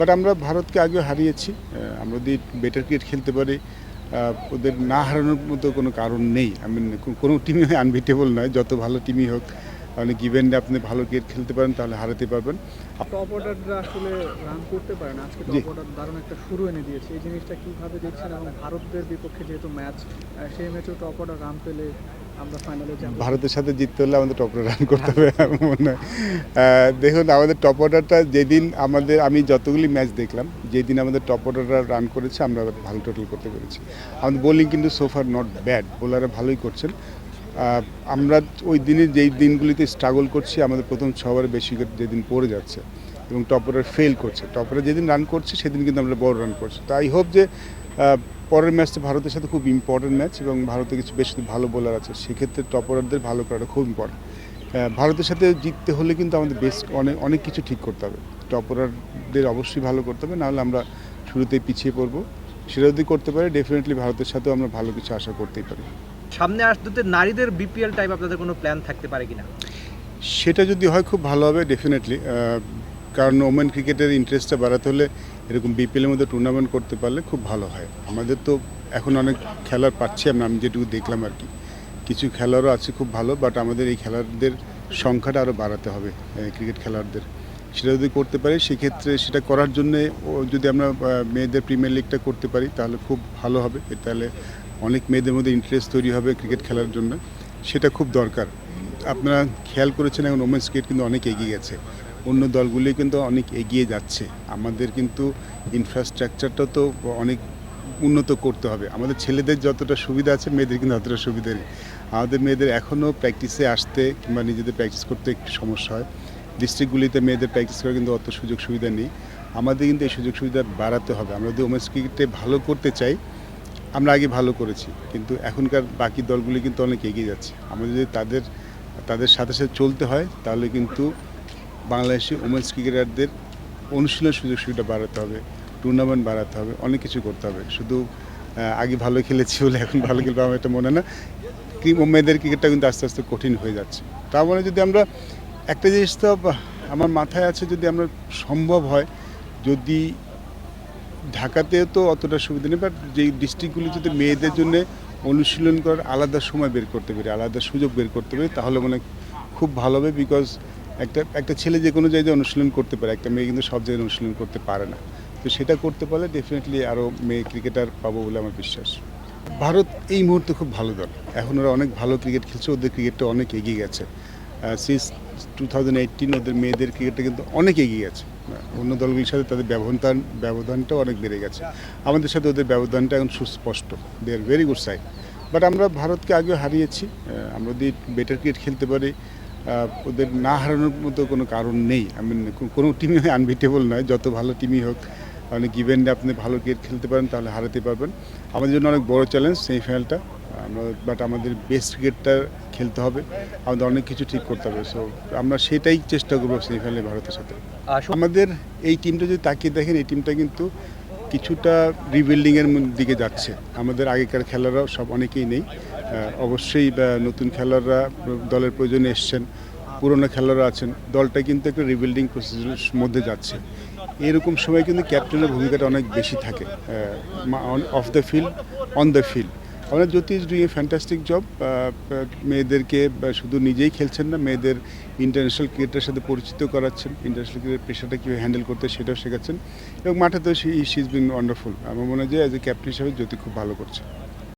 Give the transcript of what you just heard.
But আমরা ভারতকে আগেও হারিয়েছি। আমরা যদি বেটার ক্রিকেট খেলতে পারি, ওদের না হারানোর মতো কোনো কারণ নেই। কোনো টিমই আনবিটেবল নয়, যত ভালো টিমই হোক। মানে গিভেন আপনি ভালো ক্রিকেট খেলতে পারেন তাহলে হারাতে পারবেন। টপ অর্ডাররা আসলে রান করতে পারে না। আজকে জি। টপ অর্ডার দারুণ একটা শুরু এনে দিয়েছে। এই জিনিসটা কীভাবে দেখছেন? এবং ভারতের বিপক্ষে যেহেতু ম্যাচ, সেই ম্যাচেও টপ অর্ডার রান পেলে আমরা ফাইনালে যাব। ভারতের সাথে জিততে হলে আমাদের টপ অর্ডার রান করতে হবে আমার মনে হয়। দেখুন, আমাদের টপ অর্ডারটা যেদিন আমি যতগুলি ম্যাচ দেখলাম, যেদিন আমাদের টপ অর্ডাররা রান করেছে আমরা ভালো টোটাল করতে পেরেছি। আমাদের বোলিং কিন্তু সোফার নট ব্যাড, বোলাররা ভালোই করছেন। আমরা ওই দিনে যেই দিনগুলিতে স্ট্রাগল করছি, আমাদের প্রথম 6 ওভারে বেশি উইকেট যেদিন পড়ে যাচ্ছে এবং টপ অর্ডার ফেল করছে, টপ অর্ডার যেদিন রান করছে সেদিন কিন্তু আমরা বড় রান করছি। তো আই হোপ যে পরের ম্যাচটা ভারতের সাথে খুব ইম্পর্টেন্ট ম্যাচ এবং ভারতে কিছু বেশ ভালো বোলার আছে, সেক্ষেত্রে টপ অর্ডারদের ভালো করাটা খুব ইম্পর্টেন্ট। ভারতের সাথে জিততে হলে কিন্তু আমাদের বেশ অনেক কিছু ঠিক করতে হবে। টপ অর্ডারদের অবশ্যই ভালো করতে হবে, নাহলে আমরা শুরুতেই পিছিয়ে পড়বো। সেটা যদি করতে পারি, ডেফিনেটলি ভারতের সাথেও আমরা ভালো কিছু আশা করতেই পারি। সামনে আসতে নারীদের বিপিএল টাইপ আপনাদের কোনো প্ল্যান থাকতে পারে কিনা? সেটা যদি হয় খুব ভালো হবে ডেফিনেটলি। কারণ ওমেন ক্রিকেটের ইন্টারেস্টটা বাড়াতে হলে এরকম বিপিএলের মধ্যে টুর্নামেন্ট করতে পারলে খুব ভালো হয়। আমাদের তো এখন অনেক খেলার পাচ্ছি আমি যেটুকু দেখলাম আর কি। কিছু খেলোয়াড়ও আছে খুব ভালো, বাট আমাদের এই খেলোয়াড়দের সংখ্যাটা আরও বাড়াতে হবে, ক্রিকেট খেলোয়াড়দের। সেটা যদি করতে পারি, সেক্ষেত্রে সেটা করার জন্যে যদি আমরা মেয়েদের প্রিমিয়ার লিগটা করতে পারি তাহলে খুব ভালো হবে। তাহলে অনেক মেয়েদের মধ্যে ইন্টারেস্ট তৈরি হবে ক্রিকেট খেলার জন্য, সেটা খুব দরকার। আপনারা খেয়াল করেছেন এখন ওমেন্স ক্রিকেট কিন্তু অনেক এগিয়ে গেছে, অন্য দলগুলি কিন্তু অনেক এগিয়ে যাচ্ছে। আমাদের কিন্তু ইনফ্রাস্ট্রাকচারটা তো অনেক উন্নত করতে হবে। আমাদের ছেলেদের যতটা সুবিধা আছে মেয়েদের কিন্তু অতটা সুবিধা নেই। আমাদের মেয়েদের এখনও প্র্যাকটিসে আসতে কিংবা নিজেদের প্র্যাকটিস করতে একটু সমস্যা হয়। ডিস্ট্রিক্টগুলিতে মেয়েদের প্র্যাকটিস করার কিন্তু অত সুযোগ সুবিধা নেই। আমাদের কিন্তু এই সুযোগ সুবিধা বাড়াতে হবে। আমরা যদি ওমেন্স ক্রিকেটে ভালো করতে চাই, আমরা আগে ভালো করেছি, কিন্তু এখনকার বাকি দলগুলি কিন্তু অনেক এগিয়ে যাচ্ছে। আমাদের যদি তাদের সাথে সাথে চলতে হয়, তাহলে কিন্তু বাংলাদেশি ওমেন্স ক্রিকেটারদের অনুশীলন সুযোগ সুবিধা বাড়াতে হবে, টুর্নামেন্ট বাড়াতে হবে, অনেক কিছু করতে হবে। শুধু আগে ভালো খেলেছি বলে এখন ভালো খেলবে আমার এটা মনে না। মেয়েদের ক্রিকেটটা কিন্তু আস্তে আস্তে কঠিন হয়ে যাচ্ছে। তার মানে যদি আমরা একটা জিনিস তো আমার মাথায় আছে, যদি আমরা সম্ভব হয়, যদি ঢাকাতে তো অতটা সুবিধা নেই, বাট যেই ডিস্ট্রিক্টগুলিতে মেয়েদের জন্য অনুশীলন করার আলাদা সময় বের করতে পারি, আলাদা সুযোগ বের করতে পারি, তাহলে মনে হয় খুব ভালো হবে। বিকজ একটা ছেলে যে কোনো জায়গায় অনুশীলন করতে পারে, একটা মেয়ে কিন্তু সব জায়গায় অনুশীলন করতে পারে না। তো সেটা করতে পারলে ডেফিনেটলি আরও মেয়ে ক্রিকেটার পাবো বলে আমার বিশ্বাস। ভারত এই মুহূর্তে খুব ভালো দল, এখন ওরা অনেক ভালো ক্রিকেট খেলছে, ওদের ক্রিকেটটা অনেক এগিয়ে গেছে। সিন্স 2018 ওদের মেয়েদের ক্রিকেটটা কিন্তু অনেক এগিয়ে গেছে। অন্য দলগুলির সাথে তাদের ব্যবধানটাও অনেক বেড়ে গেছে। আমাদের সাথে ওদের ব্যবধানটা এখন সুস্পষ্ট। They are very good side. But আমরা ভারতকে আগেও হারিয়েছি। আমরা যদি বেটার ক্রিকেট খেলতে পারি, ওদের না হারানোর মতো কোনো কারণ নেই। কোনো টিমই আনবিটেবল নয়, যত ভালো টিমই হোক। মানে গিভেন আপনি ভালো ক্রিকেট খেলতে পারেন তাহলে হারাতে পারবেন। আমাদের জন্য অনেক বড় চ্যালেঞ্জ সেমিফাইনালটা। বাট আমাদের বেস্ট ক্রিকেটটা খেলতে হবে, আমাদের অনেক কিছু ঠিক করতে হবে। সো আমরা সেটাই চেষ্টা করবো সেমিফাইনালে ভারতের সাথে। আমাদের এই টিমটা যদি তাকিয়ে দেখেন, এই টিমটা কিন্তু কিছুটা রিবিল্ডিংয়ের দিকে যাচ্ছে। আমাদের আগেকার খেলোয়াড়রাও সব অনেকেই নেই। অবশ্যই নতুন খেলোয়াড়রা দলের প্রয়োজনে এসছেন, পুরনো খেলোয়াড়রা আছেন। দলটা কিন্তু একটা রিবিল্ডিং প্রসেসের মধ্যে যাচ্ছে। এরকম সময় কিন্তু ক্যাপ্টেনের ভূমিকাটা অনেক বেশি থাকে, of the field, on the field. আমরা জ্যোতিষ ডুইং এ ফ্যান্টাস্টিক জব। মেয়েদেরকে শুধু নিজেই খেলছেন না, মেয়েদের ইন্টারন্যাশনাল ক্রিকেটের সাথে পরিচিত করাচ্ছেন, ইন্টারন্যাশনাল ক্রিকেট পেশাটা কীভাবে হ্যান্ডেল করতে সেটাও শেখাচ্ছেন এবং মাঠে তো শি ইজ বিং ওয়ান্ডারফুল। আমার মনে হয় যে অ্যাজ এ ক্যাপ্টেন হিসাবে জ্যোতি খুব ভালো করছে।